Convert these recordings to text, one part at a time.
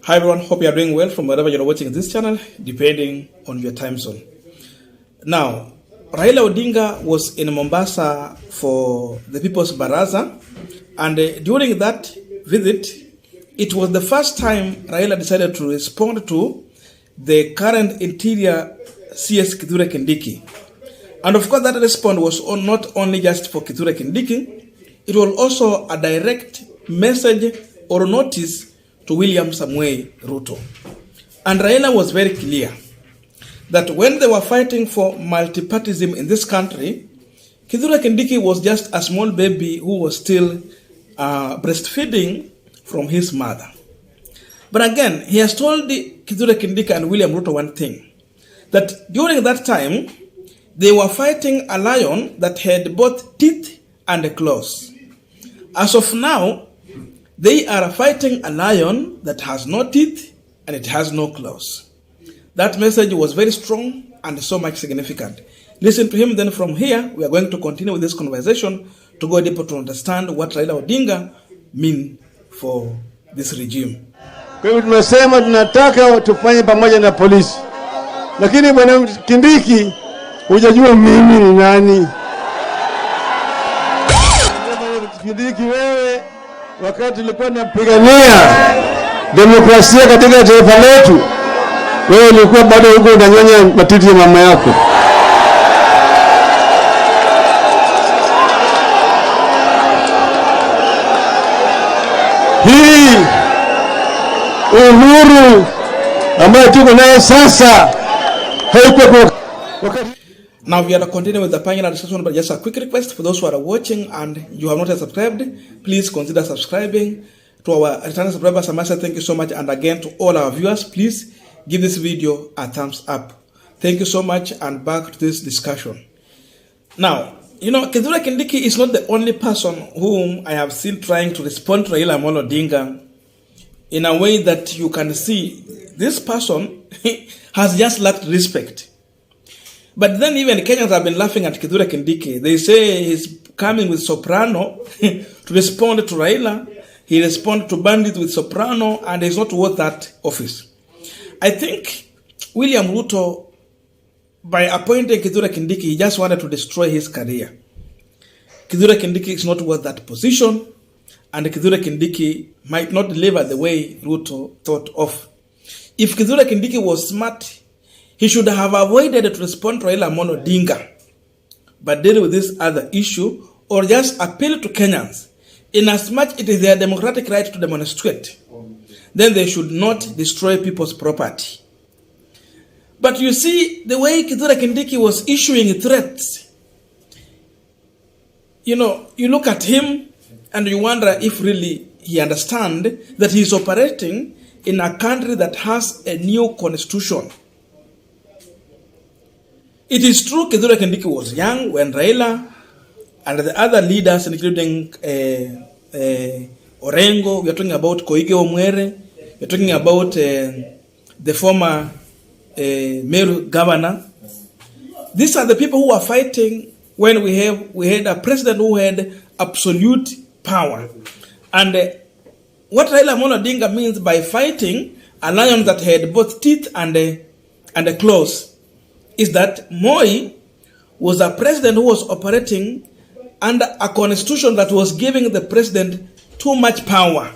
Hi everyone, hope you are doing well from wherever you're watching this channel, depending on your time zone. Now, Raila Odinga was in Mombasa for the People's Baraza, and during that visit, it was the first time Raila decided to respond to the current Interior CS Kithure Kindiki. And of course, that response was not only just for Kithure Kindiki, it was also a direct message or notice to William Samuel Ruto. And Raila was very clear that when they were fighting for multipartyism in this country, Kithure Kindiki was just a small baby who was still breastfeeding from his mother. But again, he has told Kithure Kindiki and William Ruto one thing, that during that time, they were fighting a lion that had both teeth and claws. As of now, they are fighting a lion that has no teeth and it has no claws. That message was very strong and so much significant. Listen to him, then from here, we are going to continue with this conversation to go deeper to understand what Raila Odinga mean for this regime. Kwa hivyo tunasema tunataka tufanye pamoja na polisi. Lakini bwana Kindiki, hujajua mimi ni nani? Kindiki wewe, wakati ulikuwa unapigania demokrasia katika taifa letu, wewe ulikuwa bado huko unanyonya matiti ya mama yako. Hii uhuru ambayo tuko nayo sasa haikuwa wakati. Now we are continuing with the panel discussion, but just a quick request for those who are watching and you have not yet subscribed, please consider subscribing. To our returning subscribers, I must say thank you so much, and again to all our viewers, please give this video a thumbs up. Thank you so much, and back to this discussion. Now, you know, Kithure Kindiki is not the only person whom I have seen trying to respond to Raila Odinga in a way that you can see this person has just lacked respect. But then even Kenyans have been laughing at Kithure Kindiki. They say he's coming with soprano to respond to Raila. He responded to bandits with soprano, and he's not worth that office. I think William Ruto, by appointing Kithure Kindiki, he just wanted to destroy his career. Kithure Kindiki is not worth that position, and Kithure Kindiki might not deliver the way Ruto thought of. If Kithure Kindiki was smart, he should have avoided to respond to Raila Odinga, but deal with this other issue, or just appeal to Kenyans. In as much it is their democratic right to demonstrate, then they should not destroy people's property. But you see, the way Kithure Kindiki was issuing threats, you know, you look at him and you wonder if really he understands that he is operating in a country that has a new constitution. It is true Kithure Kindiki was young when Raila and the other leaders, including Orengo, we are talking about Koigi Omwere, we are talking about the former Meru governor. These are the people who are fighting when we had a president who had absolute power. And what Raila Odinga means by fighting a lion that had both teeth and a claws is that Moi was a president who was operating under a constitution that was giving the president too much power.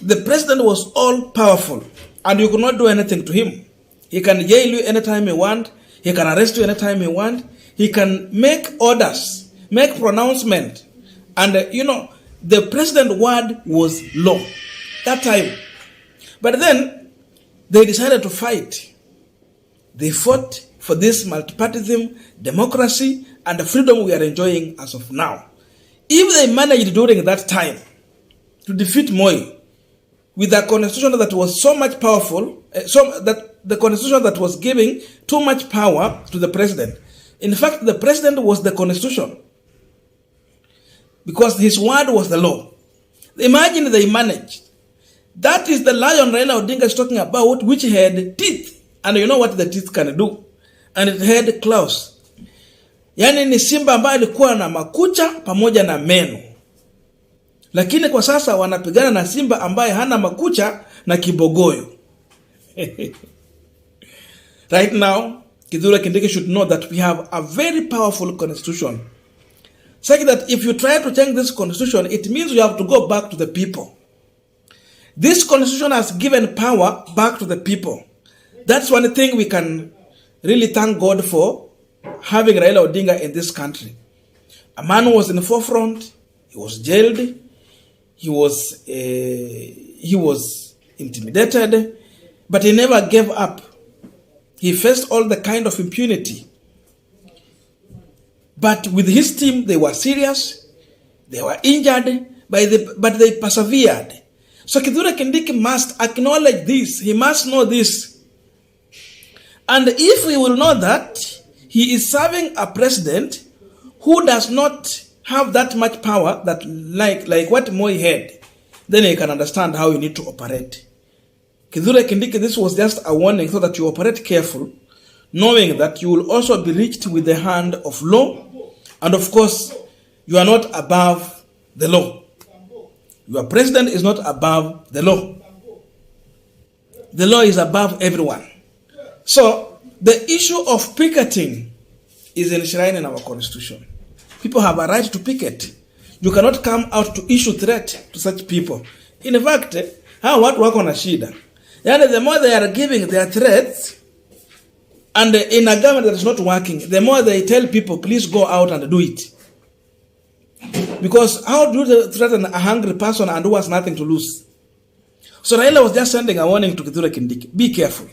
The president was all powerful, and you could not do anything to him. He can jail you anytime he wants. He can arrest you anytime he wants. He can make orders, make pronouncement. And, you know, the president's word was law that time. But then they decided to fight. They fought for this multipartyism, democracy, and the freedom we are enjoying as of now. If they managed during that time to defeat Moi with a constitution that was so much powerful, the constitution that was giving too much power to the president. In fact, the president was the constitution because his word was the law. Imagine they managed. That is the lion Raila Odinga is talking about, which had teeth. And you know what the teeth can do? And it had claws. Yani ni simba ambaye alikuwa na makucha pamoja na meno. Lakini kwa sasa wanapigana na simba ambaye hana makucha na kibogoyo. Right now, Kithure Kindiki should know that we have a very powerful constitution. Such that if you try to change this constitution, it means you have to go back to the people. This constitution has given power back to the people. That's one thing we can really thank God for having Raila Odinga in this country. A man who was in the forefront, he was jailed, he was intimidated, but he never gave up. He faced all the kind of impunity. But with his team, they were serious, they were injured, but they persevered. So Kithure Kindiki must acknowledge this. He must know this. And if we will know that he is serving a president who does not have that much power, that like what Moi had, then you can understand how you need to operate. Kithure Kindiki, this was just a warning so that you operate careful, knowing that you will also be reached with the hand of law. And of course, you are not above the law. Your president is not above the law. The law is above everyone. So, the issue of picketing is enshrined in our constitution. People have a right to picket. You cannot come out to issue threat to such people. In fact, how watu wako na shida. Yani, the more they are giving their threats, and in a government that is not working, the more they tell people, please go out and do it. Because how do you threaten a hungry person and who has nothing to lose? So Raila was just sending a warning to Kithure Kindiki. Be careful.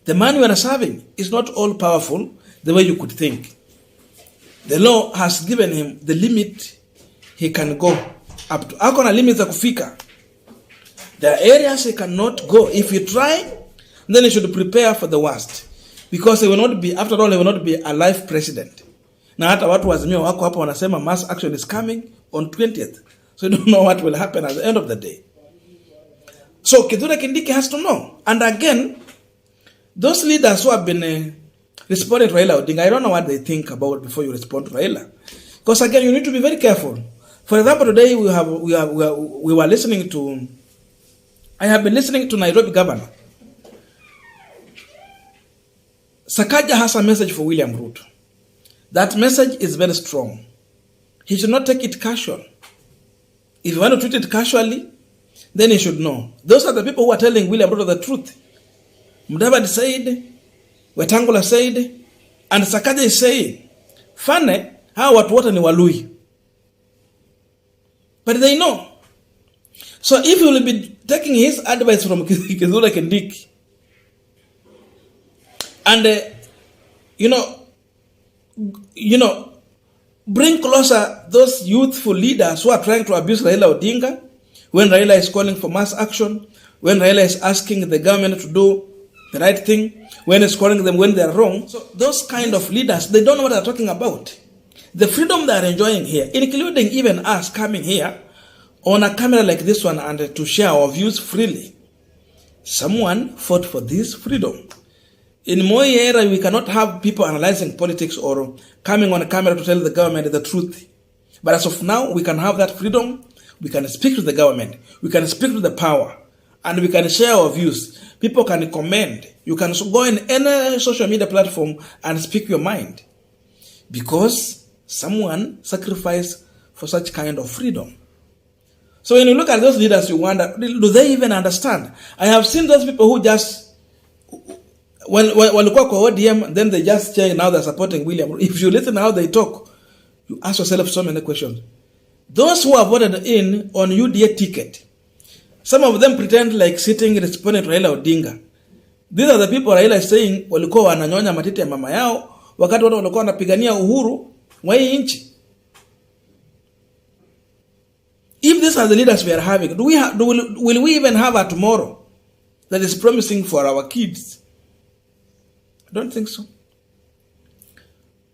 The man you are serving is not all powerful the way you could think. The law has given him the limit he can go up to. Hakuna limit za kufika. There are areas he cannot go. If you try, then he should prepare for the worst. Because he will not be, after all, he will not be a life president. Na hata watu wazimio wako hapa wanasema mass action is coming on 20th. So you don't know what will happen at the end of the day. So Kithure Kindiki has to know. And again, those leaders who have been responding to Raila Odinga, I don't know what they think about before you respond to Raila. Because again, you need to be very careful. For example, today we were listening to, I have been listening to Nairobi governor. Sakaja has a message for William Ruto. That message is very strong. He should not take it casual. If you want to treat it casually, then he should know. Those are the people who are telling William Ruto the truth. Mudavadi said, Wetangula said, and Sakaja is saying, Fane, how watu wote ni Walui. But they know. So if you will be taking his advice from Kithure Kindiki, and bring closer those youthful leaders who are trying to abuse Raila Odinga, when Raila is calling for mass action, when Raila is asking the government to do the right thing, when he's calling them when they are wrong. So those kind of leaders, they don't know what they're talking about. The freedom they are enjoying here, including even us coming here on a camera like this one and to share our views freely. Someone fought for this freedom. In Moi era, we cannot have people analyzing politics or coming on a camera to tell the government the truth. But as of now, we can have that freedom. We can speak to the government. We can speak to the power. And we can share our views. People can comment. You can go in any social media platform and speak your mind. Because someone sacrificed for such kind of freedom. So when you look at those leaders, you wonder, do they even understand? I have seen those people who just, walikuwa kwa ODM, then they just change, now they're supporting William. If you listen how they talk, you ask yourself so many questions. Those who are voted in on UDA ticket, some of them pretend like sitting responding to Raila Odinga. These are the people Raila is saying walikuwa wananyonya matiti ya mama yao wakati watu walikuwa wanapigania uhuru wa hii nchi. If these are the leaders we are having, will we even have a tomorrow that is promising for our kids? I don't think so.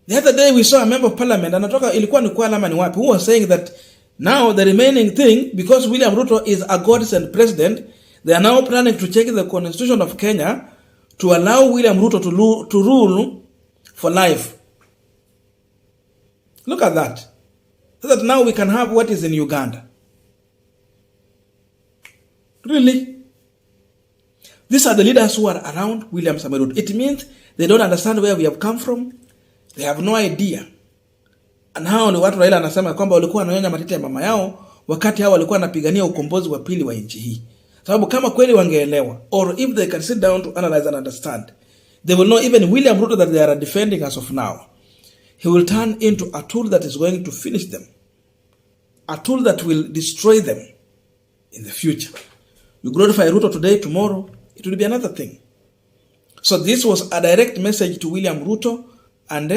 The other day we saw a member of parliament, anatoka ilikuwa ni kwa alama ni wapi, who was saying that now the remaining thing, because William Ruto is a God-sent president, they are now planning to change the constitution of Kenya to allow William Ruto to rule for life. Look at that. So that now we can have what is in Uganda. Really? These are the leaders who are around William Samoei Ruto. It means they don't understand where we have come from. They have no idea. And hao ni watu Raila anasema kwamba walikuwa wananyonya matiti ya mama yao wakati hao walikuwa wanapigania ukombozi wa pili wa nchi hii. Sababu kama kweli wangeelewa, or if they can sit down to analyze and understand, they will know even William Ruto that they are defending as of now, he will turn into a tool that is going to finish them. A tool that will destroy them in the future. You glorify Ruto today, tomorrow, it will be another thing. So this was a direct message to William Ruto and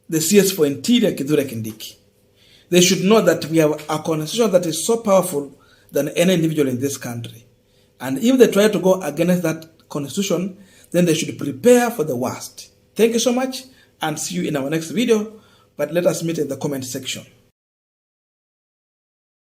the CS for Interior, Kithure Kindiki. They should know that we have a constitution that is so powerful than any individual in this country. And if they try to go against that constitution, then they should prepare for the worst. Thank you so much and see you in our next video. But let us meet in the comment section.